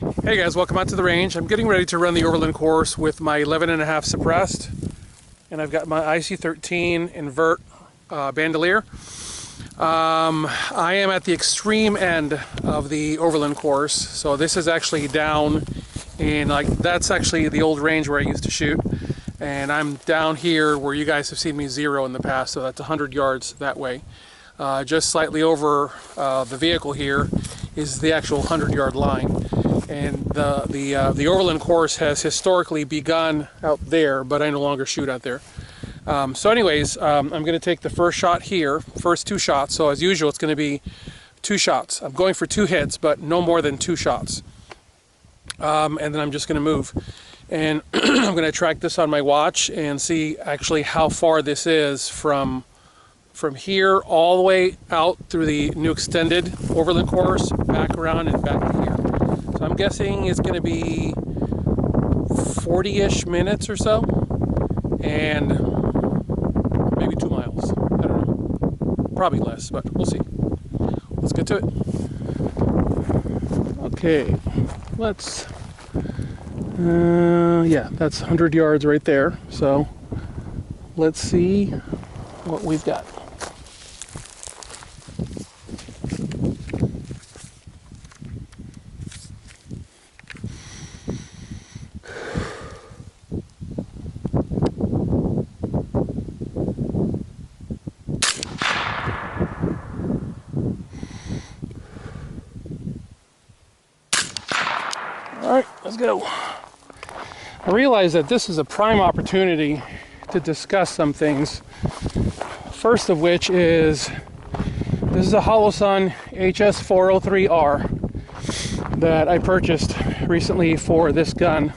Hey guys, welcome out to the range. I'm getting ready to run the Overland course with my 11.5 suppressed, and I've got my IC13 invert bandolier. I am at the extreme end of the Overland course, so this is actually down in, that's actually the old range where I used to shoot, and I'm down here where you guys have seen me zero in the past, so that's 100 yards that way. Just slightly over the vehicle here is the actual 100-yard line. And the Overland course has historically begun out there, but I no longer shoot out there. So anyways, I'm going to take the first shot here, first 2 shots. So as usual, it's going to be 2 shots. I'm going for 2 hits, but no more than 2 shots. And then I'm just going to move. And I'm going to track this on my watch and see actually how far this is from here all the way out through the new extended Overland course, back around and back to here. So I'm guessing it's going to be 40-ish minutes or so, and maybe 2 miles. I don't know. Probably less, but we'll see. Let's get to it. Okay, let's... yeah, that's 100 yards right there. So let's see what we've got. Alright, let's go. I realize that this is a prime opportunity to discuss some things. First of which is, this is a Holosun HS403R that I purchased recently for this gun.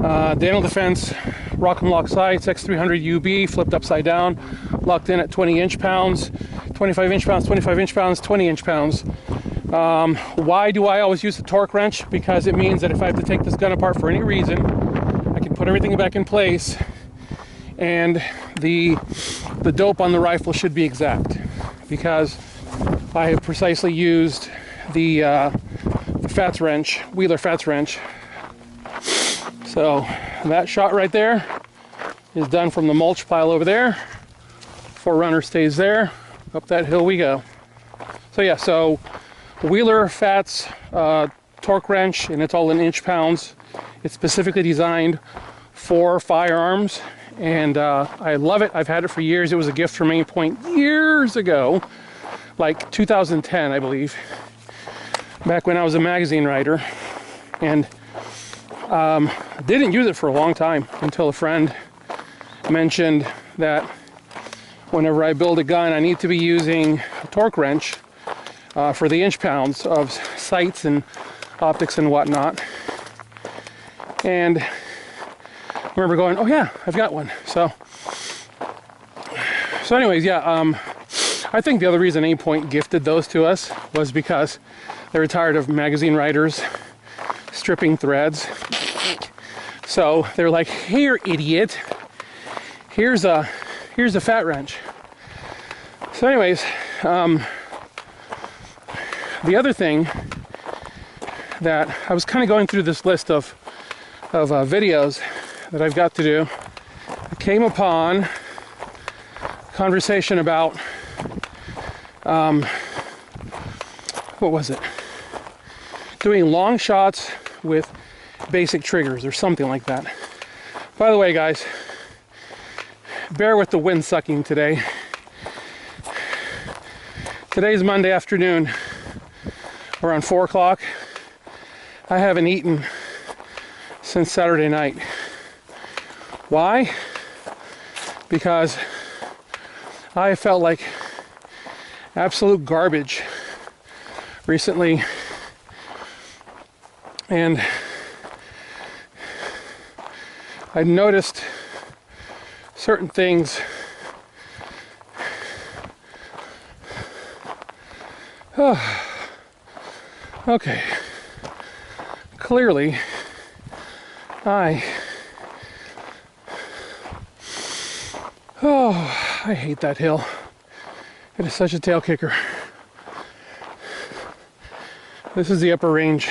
Daniel Defense Rock and Lock sights, X300 UB, flipped upside down, locked in at 20-inch pounds, 25-inch pounds, 25-inch pounds, 20-inch pounds. Why do I always use the torque wrench? Because it means that if I have to take this gun apart for any reason, I can put everything back in place, and the dope on the rifle should be exact, because I have precisely used the Fats wrench, Wheeler Fats wrench. So that shot right there is done from the mulch pile over there. Forerunner stays there. Up that hill we go. So yeah, so Wheeler Fats torque wrench, and it's all in inch pounds. It's specifically designed for firearms, and I love it. I've had it for years. It was a gift from Main Point years ago, like 2010, I believe, back when I was a magazine writer, and didn't use it for a long time until a friend mentioned that whenever I build a gun, I need to be using a torque wrench for the inch pounds of sights and optics and whatnot. And I remember going, oh yeah, I've got one. So anyways, yeah, I think the other reason Aim Point gifted those to us was because they were tired of magazine writers stripping threads. So they're like, here, idiot, here's a fat wrench. So anyways, the other thing that I was kind of going through this list of videos that I've got to do, I came upon a conversation about what was it? Doing long shots with basic triggers or something like that. By the way, guys, bear with the wind sucking today. Today's Monday afternoon, around 4 o'clock. I haven't eaten since Saturday night. Why? Because I felt like absolute garbage recently, and I noticed certain things okay, clearly I hate that hill. It is such a tail kicker. This is the upper range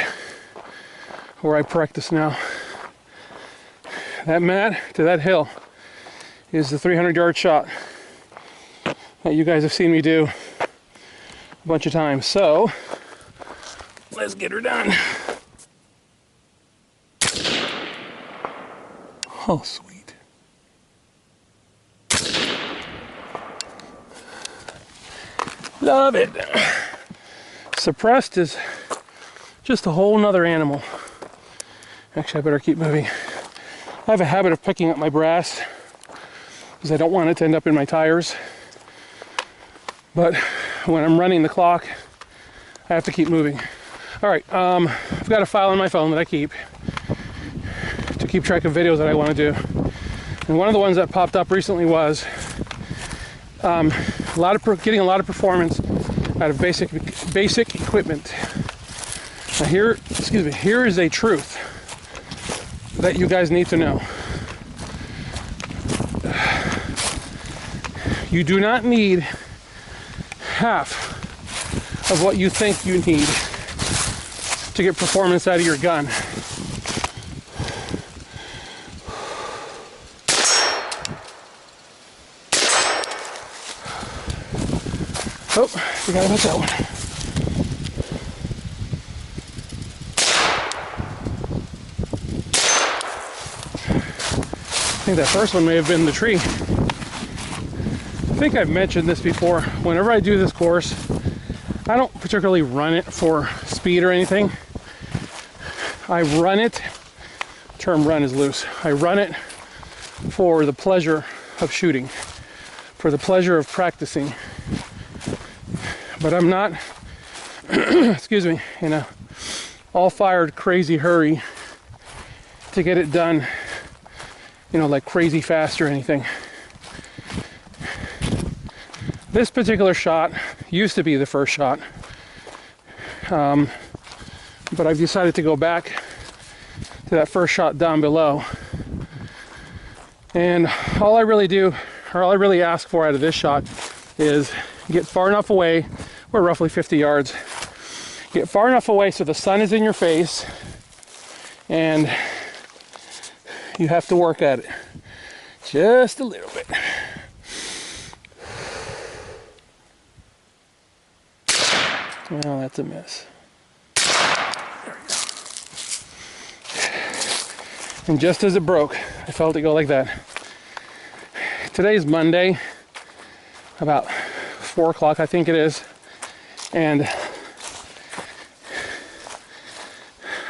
where I practice now. That mat to that hill is the 300-yard shot that you guys have seen me do a bunch of times. So let's get her done. Oh, sweet. Love it. Suppressed is just a whole nother animal. Actually, I better keep moving. I have a habit of picking up my brass because I don't want it to end up in my tires. But when I'm running the clock, I have to keep moving. All right, I've got a file on my phone that I keep to keep track of videos that I want to do. And one of the ones that popped up recently was getting a lot of performance out of basic equipment. Now here is a truth that you guys need to know. You do not need half of what you think you need to get performance out of your gun. Oh, forgot about that one. I think that first one may have been the tree. I think I've mentioned this before. Whenever I do this course, I don't particularly run it for speed or anything. I run it, term run is loose. I run it for the pleasure of shooting, for the pleasure of practicing. But I'm not, excuse me, in a all-fired crazy hurry to get it done, you know, like crazy fast or anything. This particular shot used to be the first shot, but I've decided to go back to that first shot down below. And all I really ask for out of this shot is get far enough away. We're roughly 50 yards. Get far enough away so the sun is in your face and you have to work at it just a little bit. Well, that's a miss. There we go. And just as it broke, I felt it go like that. Today's Monday, about 4 o'clock, I think it is. And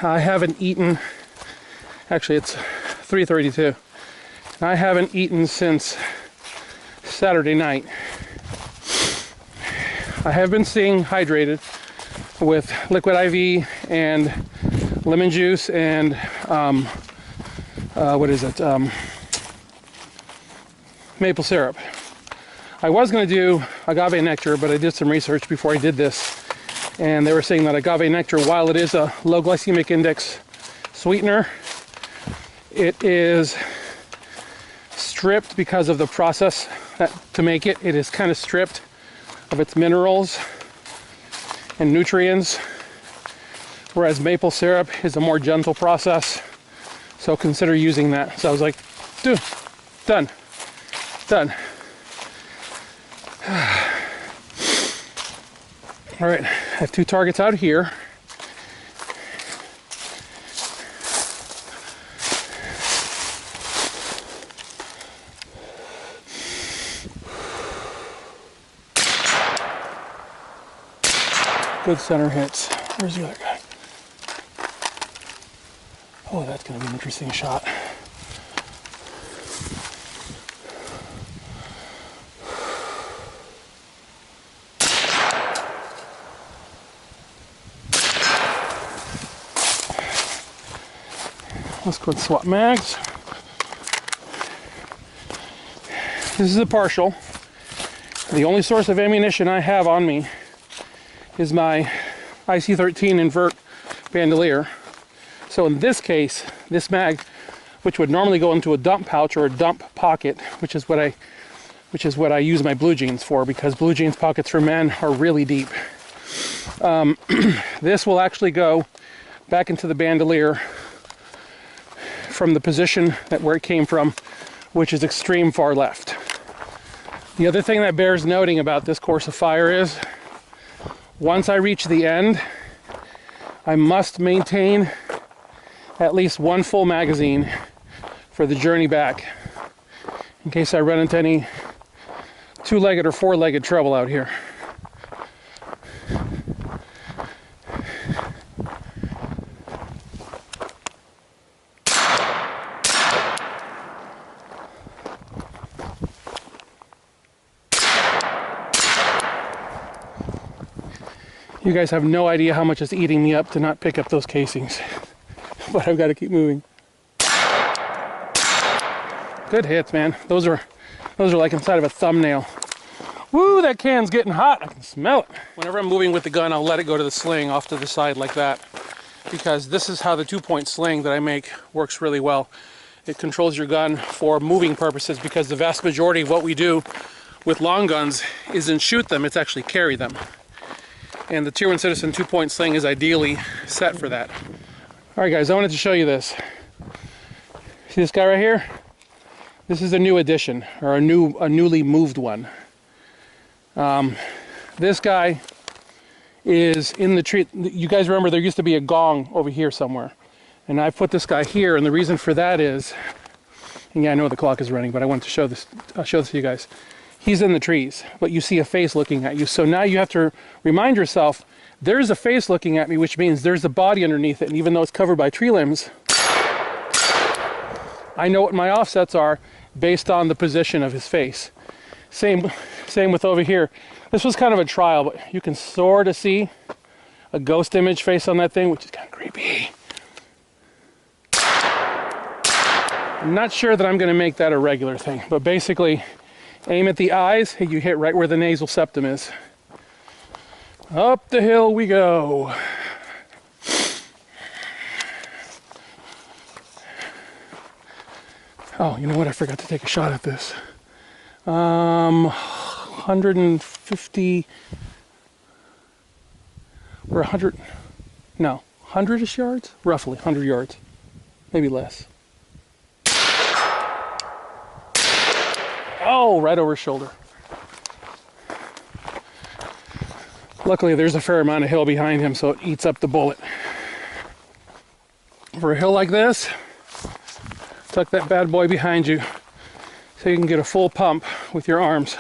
I haven't eaten, actually it's 3:32. I haven't eaten since Saturday night. I have been staying hydrated with liquid IV and lemon juice and maple syrup. I was going to do agave nectar, but I did some research before I did this, and they were saying that agave nectar, while it is a low glycemic index sweetener, it is stripped because of the process to make it. It is kind of stripped of its minerals and nutrients, whereas maple syrup is a more gentle process. So consider using that. So I was like, dude, done. All right, I have 2 targets out here. Good center hits. Where's the other guy? Oh, that's going to be an interesting shot. Let's quick swap mags. This is a partial. The only source of ammunition I have on me is my IC-13 invert bandolier. So in this case, this mag, which would normally go into a dump pouch or a dump pocket, which is what I use my blue jeans for, because blue jeans pockets for men are really deep. This will actually go back into the bandolier from the position where it came from, which is extreme far left. The other thing that bears noting about this course of fire is, once I reach the end, I must maintain at least one full magazine for the journey back, in case I run into any two-legged or four-legged trouble out here. You guys have no idea how much it's eating me up to not pick up those casings. But I've got to keep moving. Good hits, man. Those are like inside of a thumbnail. Woo, that can's getting hot. I can smell it. Whenever I'm moving with the gun, I'll let it go to the sling off to the side like that, because this is how the 2-point sling that I make works really well. It controls your gun for moving purposes, because the vast majority of what we do with long guns isn't shoot them, it's actually carry them. And the Tier 1 Citizen 2-point sling is ideally set for that. All right, guys, I wanted to show you this. See this guy right here? This is a new addition, or a newly moved one. This guy is in the tree. You guys remember there used to be a gong over here somewhere, and I put this guy here, and the reason for that is, and yeah, I know the clock is running, but I wanted to show this. I'll show this to you guys. He's in the trees, but you see a face looking at you. So now you have to remind yourself, there's a face looking at me, which means there's a body underneath it. And even though it's covered by tree limbs, I know what my offsets are based on the position of his face. Same with over here. This was kind of a trial, but you can sort of see a ghost image face on that thing, which is kind of creepy. I'm not sure that I'm going to make that a regular thing, but basically, aim at the eyes, and you hit right where the nasal septum is. Up the hill we go. Oh, you know what? I forgot to take a shot at this. 150 or 100, no, 100-ish yards? Roughly 100 yards, maybe less. Oh, right over his shoulder. Luckily, there's a fair amount of hill behind him, so it eats up the bullet. For a hill like this, tuck that bad boy behind you so you can get a full pump with your arms.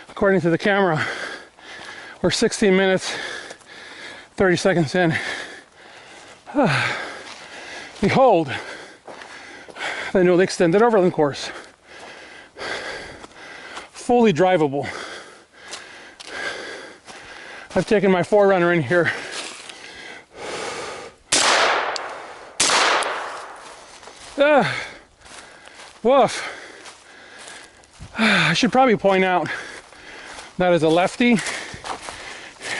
According to the camera, we're 16 minutes, 30 seconds in. Behold, the newly extended overland course. Fully drivable. I've taken my 4Runner in here. Woof. I should probably point out that as a lefty,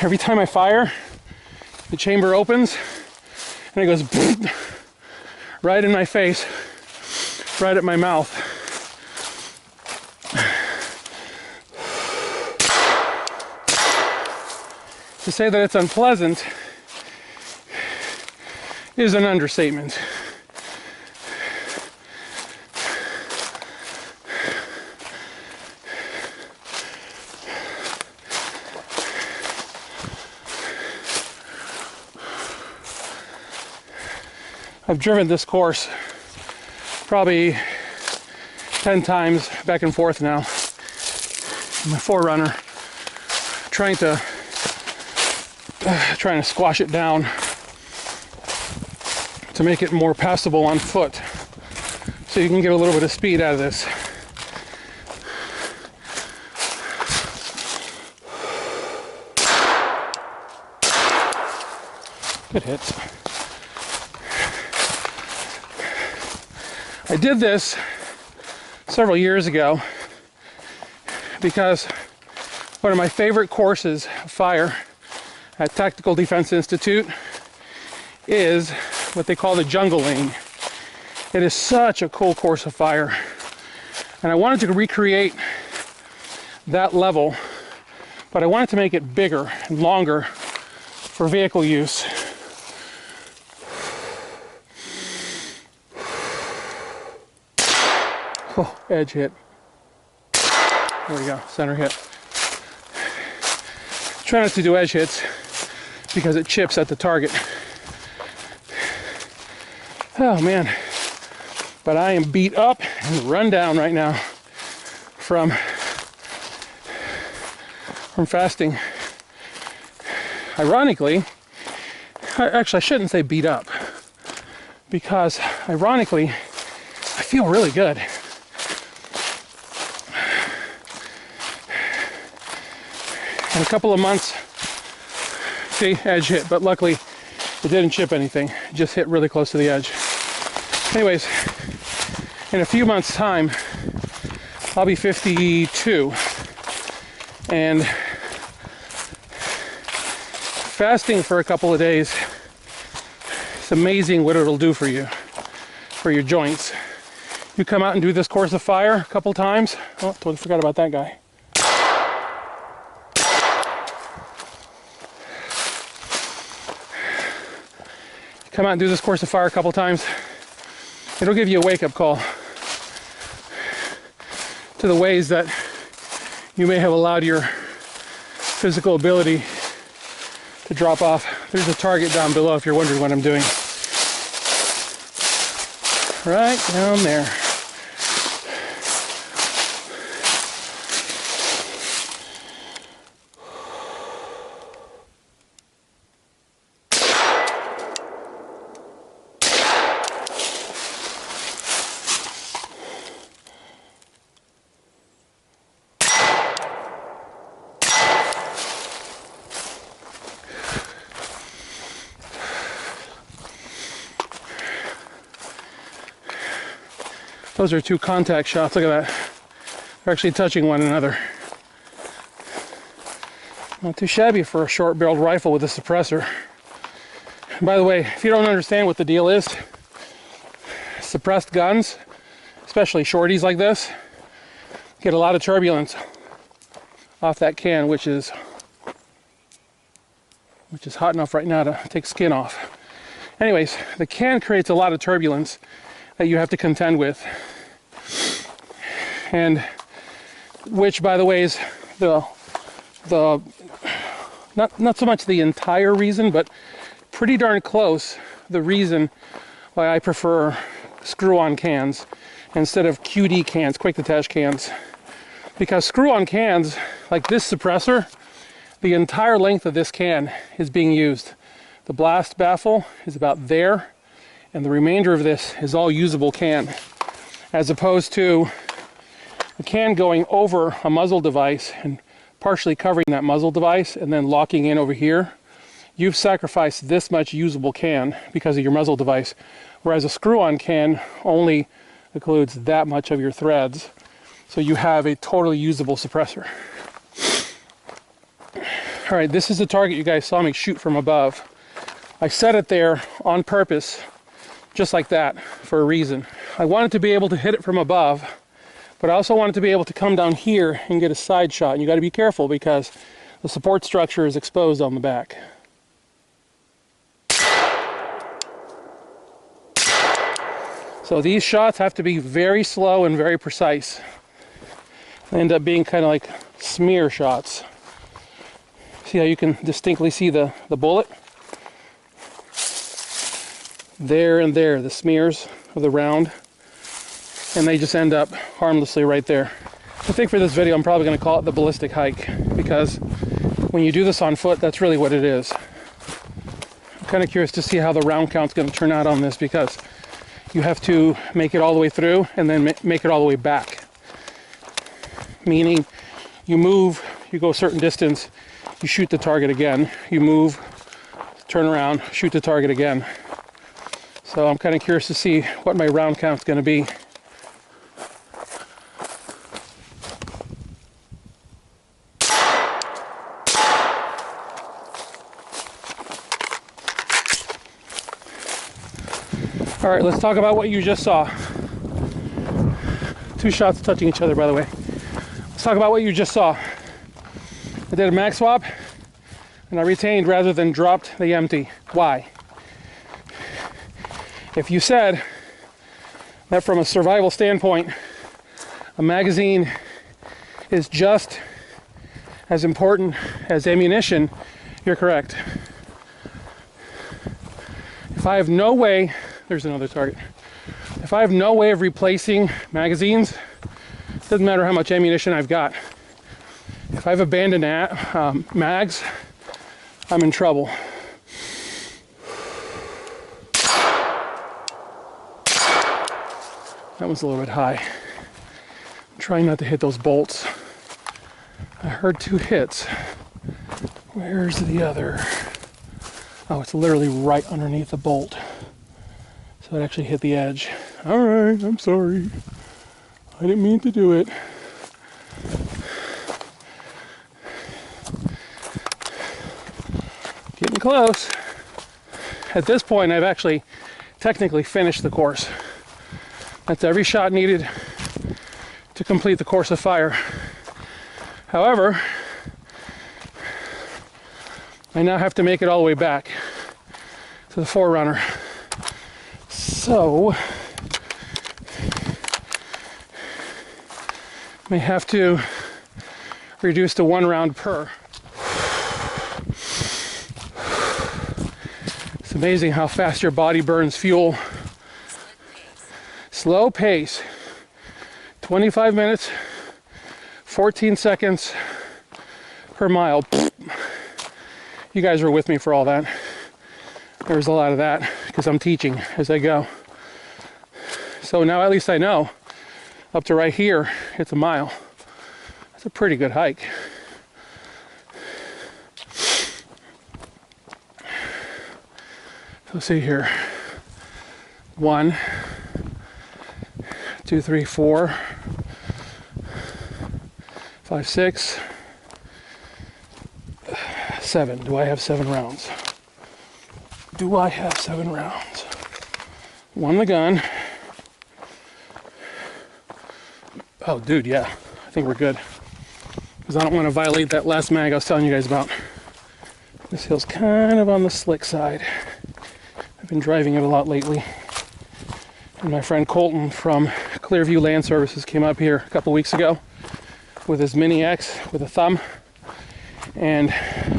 every time I fire, the chamber opens and it goes right in my face, right at my mouth. To say that it's unpleasant is an understatement. I've driven this course probably 10 times back and forth now. My 4Runner, trying to squash it down to make it more passable on foot, so you can get a little bit of speed out of this. Good hits. I did this several years ago because one of my favorite courses of fire at Tactical Defense Institute is what they call the jungle lane. It is such a cool course of fire, and I wanted to recreate that level, but I wanted to make it bigger and longer for vehicle use. Oh, edge hit. There we go, center hit. Try not to do edge hits because it chips at the target. Oh man, but I am beat up and run down right now from fasting. Ironically, actually I shouldn't say beat up, because ironically I feel really good. In a couple of months, see, edge hit, but luckily it didn't chip anything. It just hit really close to the edge. Anyways, in a few months' time, I'll be 52, and fasting for a couple of days, it's amazing what it'll do for you, for your joints. You come out and do this course of fire a couple times. Oh, totally forgot about that guy. Come out and do this course of fire a couple times, it'll give you a wake-up call to the ways that you may have allowed your physical ability to drop off. There's a target down below if you're wondering what I'm doing. Right down there. Those are two contact shots. Look at that. They're actually touching one another. Not too shabby for a short-barreled rifle with a suppressor. And by the way, if you don't understand what the deal is, suppressed guns, especially shorties like this, get a lot of turbulence off that can, which is hot enough right now to take skin off. Anyways, the can creates a lot of turbulence that you have to contend with, and which, by the way, is the not so much the entire reason, but pretty darn close the reason why I prefer screw-on cans instead of QD cans, quick detach cans. Because screw-on cans, like this suppressor, the entire length of this can is being used. The blast baffle is about there, and the remainder of this is all usable can, as opposed to a can going over a muzzle device and partially covering that muzzle device and then locking in over here. You've sacrificed this much usable can because of your muzzle device, whereas a screw-on can only includes that much of your threads, so you have a totally usable suppressor. All right, this is the target you guys saw me shoot from above. I set it there on purpose, just like that, for a reason. I wanted to be able to hit it from above, but I also wanted to be able to come down here and get a side shot. And you got to be careful because the support structure is exposed on the back. So these shots have to be very slow and very precise. They end up being kind of like smear shots. See how you can distinctly see the bullet? There and there, the smears of the round, and they just end up harmlessly right there. I think for this video I'm probably going to call it the ballistic hike, because when you do this on foot, that's really what it is. I'm kind of curious to see how the round count's going to turn out on this, because you have to make it all the way through and then make it all the way back. Meaning you move, you go a certain distance, you shoot the target again, you move, turn around, shoot the target again. So I'm kind of curious to see what my round count's going to be. All right, let's talk about what you just saw. Two shots touching each other, by the way. Let's talk about what you just saw. I did a mag swap, and I retained rather than dropped the empty. Why? If you said that from a survival standpoint, a magazine is just as important as ammunition, you're correct. If I have no way, there's another target. If I have no way of replacing magazines, it doesn't matter how much ammunition I've got. If I've abandoned mags, I'm in trouble. That was a little bit high. I'm trying not to hit those bolts. I heard 2 hits. Where's the other? Oh, it's literally right underneath the bolt. So it actually hit the edge. All right, I'm sorry. I didn't mean to do it. Getting close. At this point, I've actually technically finished the course. That's every shot needed to complete the course of fire. However, I now have to make it all the way back to the Forerunner. So, may have to reduce to 1 round per. It's amazing how fast your body burns fuel. Slow pace, 25 minutes, 14 seconds per mile. You guys were with me for all that. There was a lot of that because I'm teaching as I go. So now at least I know up to right here, it's a mile. That's a pretty good hike. Let's see here. 1, 2, 3, 4, 5, 6, 7. Do I have 7 rounds? Do I have 7 rounds? 1 the gun. Oh, dude, yeah. I think we're good. Because I don't want to violate that last mag I was telling you guys about. This hill's kind of on the slick side. I've been driving it a lot lately. And my friend Colton from Clearview Land Services came up here a couple weeks ago with his Mini X with a thumb and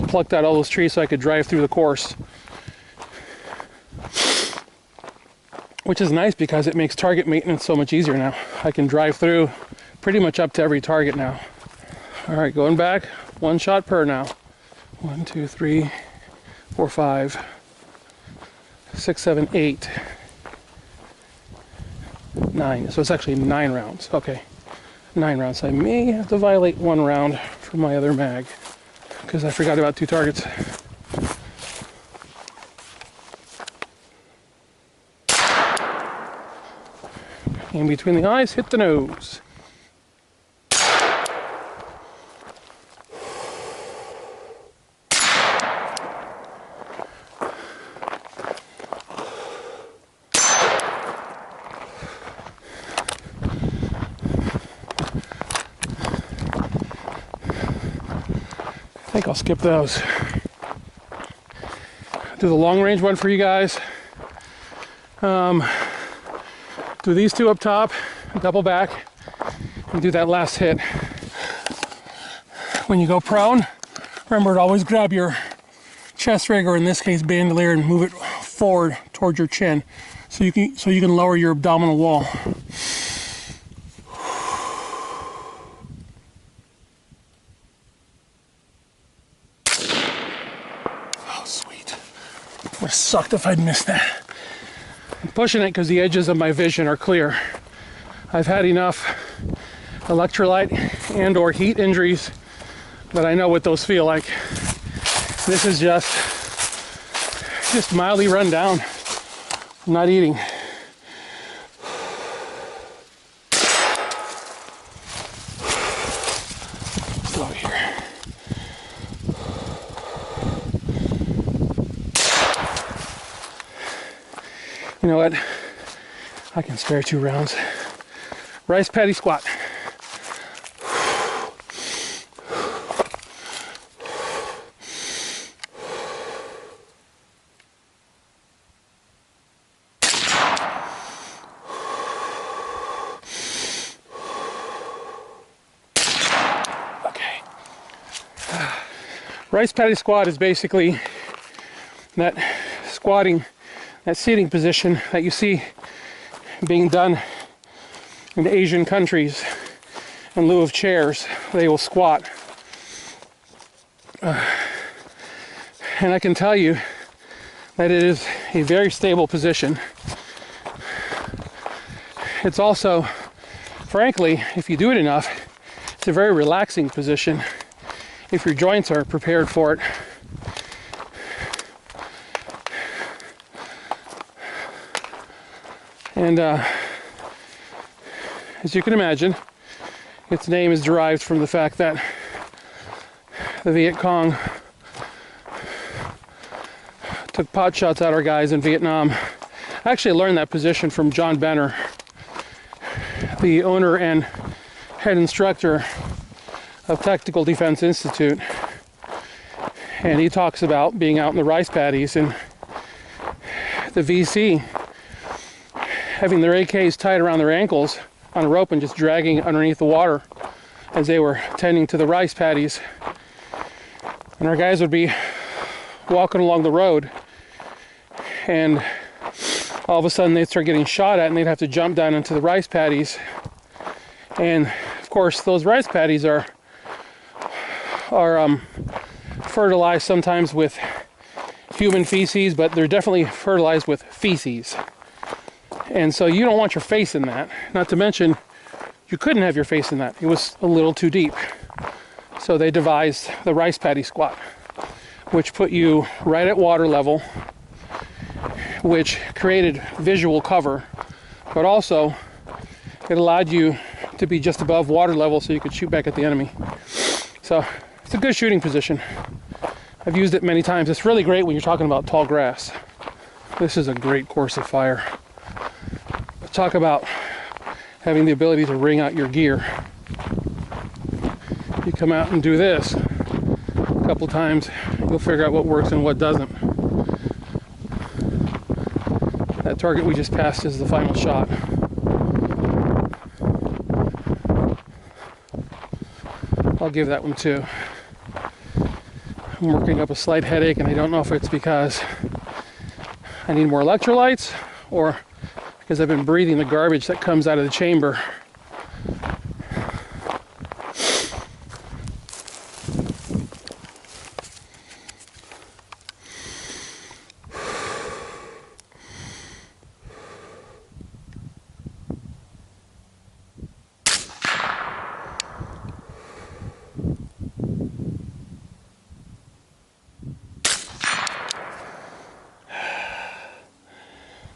plucked out all those trees so I could drive through the course. Which is nice because it makes target maintenance so much easier now. I can drive through pretty much up to every target now. All right, going back, 1 shot per now. 1, 2, 3, 4, 5, 6, 7, 8, 9. So it's actually 9 rounds. Okay, 9 rounds. I may have to violate 1 round for my other mag because I forgot about 2 targets. In between the eyes, hit the nose. I think I'll skip those. Do the long range one for you guys. Do these 2 up top, double back, and do that last hit. When you go prone, remember to always grab your chest rig, or in this case bandolier, and move it forward towards your chin so you can lower your abdominal wall. Oh, sweet. Would have sucked if I'd missed that. I'm pushing it because the edges of my vision are clear. I've had enough electrolyte and or heat injuries that I know what those feel like. This is just mildly run down. I'm not eating. Slow here. You know what? I can spare 2 rounds. Rice patty squat. Rice paddy squat is basically that squatting, that seating position that you see being done in Asian countries in lieu of chairs. They will squat. And I can tell you that it is a very stable position. It's also, frankly, if you do it enough, it's a very relaxing position if your joints are prepared for it. And as you can imagine, its name is derived from the fact that the Viet Cong took pot shots at our guys in Vietnam. I actually learned that position from John Benner, the owner and head instructor of Tactical Defense Institute. And he talks about being out in the rice paddies and the VC having their AKs tied around their ankles on a rope and just dragging underneath the water as they were tending to the rice paddies. And our guys would be walking along the road, and all of a sudden they'd start getting shot at, and they'd have to jump down into the rice paddies. And of course, those rice paddies are fertilized sometimes with human feces, but they're definitely fertilized with feces. And so you don't want your face in that. Not to mention, you couldn't have your face in that. It was a little too deep. So they devised the rice paddy squat, which put you right at water level, which created visual cover, but also it allowed you to be just above water level so you could shoot back at the enemy. So it's a good shooting position. I've used it many times. It's really great when you're talking about tall grass. This is a great course of fire. Talk about having the ability to wring out your gear. You come out and do this a couple times, you'll figure out what works and what doesn't. That target we just passed is the final shot. I'll give that one 2. I'm working up a slight headache, and I don't know if it's because I need more electrolytes or because I've been breathing the garbage that comes out of the chamber.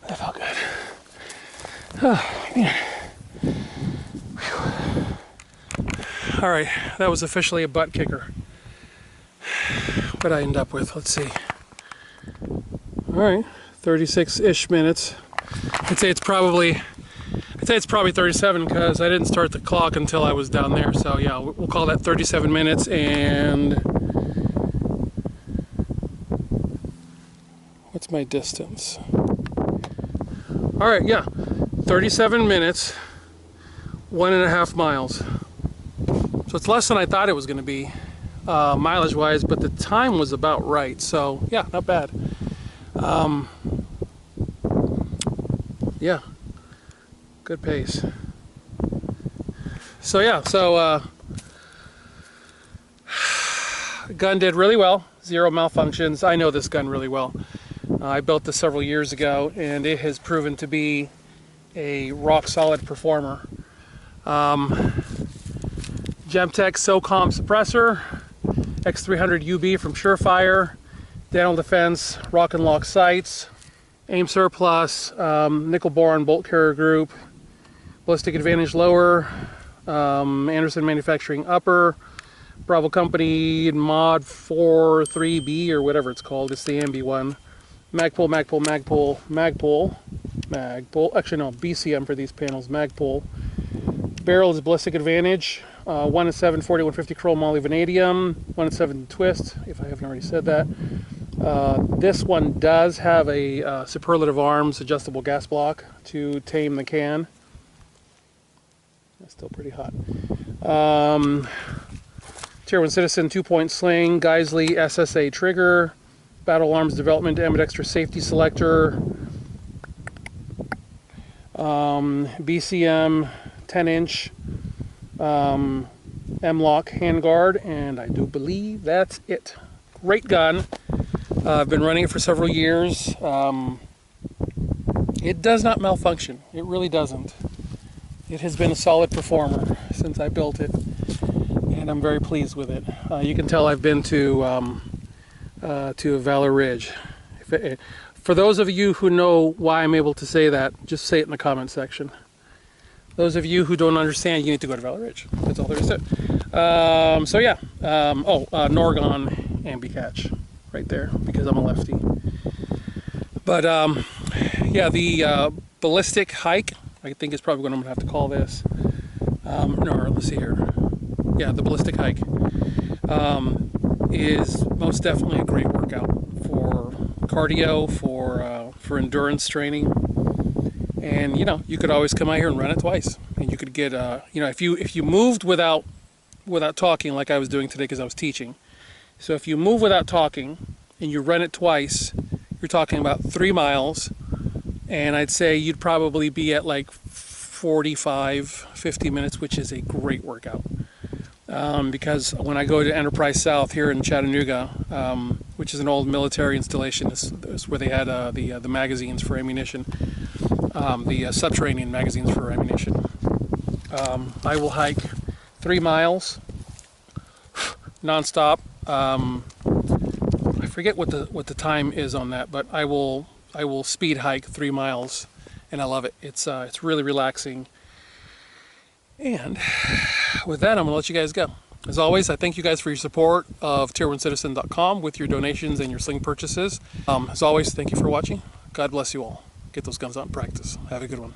That felt good. Oh, man. All right, that was officially a butt kicker. What I end up with, let's see. All right, 36-ish minutes. I'd say it's probably 37 because I didn't start the clock until I was down there. So yeah, we'll call that 37 minutes. And what's my distance? All right, yeah, 37 minutes, 1.5 miles. So it's less than I thought it was going to be, mileage-wise, but the time was about right. So yeah, not bad. Yeah, good pace. So yeah, the gun did really well. 0 malfunctions. I know this gun really well. I built this several years ago, and it has proven to be a rock-solid performer. Gemtech SOCOM suppressor, X300 UB from Surefire, Dental Defense, Rock and Lock sights, aim surplus, nickel boron bolt carrier group, ballistic advantage lower, Anderson Manufacturing upper, Bravo Company mod 43B or whatever it's called. It's the ambi one. Magpul. Actually, no, BCM for these panels. Magpul. Barrel is ballistic advantage. 1-7 40-150 chrome moly vanadium. 1-7 twist, if I haven't already said that. This one does have a Superlative Arms adjustable gas block to tame the can. It's still pretty hot. Tier 1 Citizen 2-point sling, Geisley SSA trigger, Battle Arms Development Ambidextrous Safety Selector, BCM 10-inch M-Lock handguard, and I do believe that's it. Great gun. I've been running it for several years. It does not malfunction. It really doesn't. It has been a solid performer since I built it, and I'm very pleased with it. You can tell I've been to Valor Ridge. For those of you who know why I'm able to say that, just say it in the comment section. Those of you who don't understand, you need to go to Valor Ridge. That's all there is to it. So yeah. Norgon ambi catch right there, because I'm a lefty. But yeah, the ballistic hike, I think is probably what I'm gonna have to call this. No, let's see here. Yeah, the ballistic hike is most definitely a great workout for cardio, for endurance training. And you know, you could always come out here and run it twice, and you could get you know, if you moved without talking, like I was doing today because I was teaching. So if you move without talking and you run it twice, you're talking about 3 miles, and I'd say you'd probably be at like 45-50 minutes, which is a great workout. Because when I go to Enterprise South here in Chattanooga, which is an old military installation, this is where they had the magazines for ammunition, the subterranean magazines for ammunition. I will hike 3 miles non-stop. I forget what the time is on that, but I will speed hike 3 miles, and I love it. It's really relaxing. And with that, I'm gonna let you guys go. As always, I thank you guys for your support of tier1citizen.com with your donations and your sling purchases. As always, thank you for watching. God bless you all. Get those guns out in practice. Have a good one.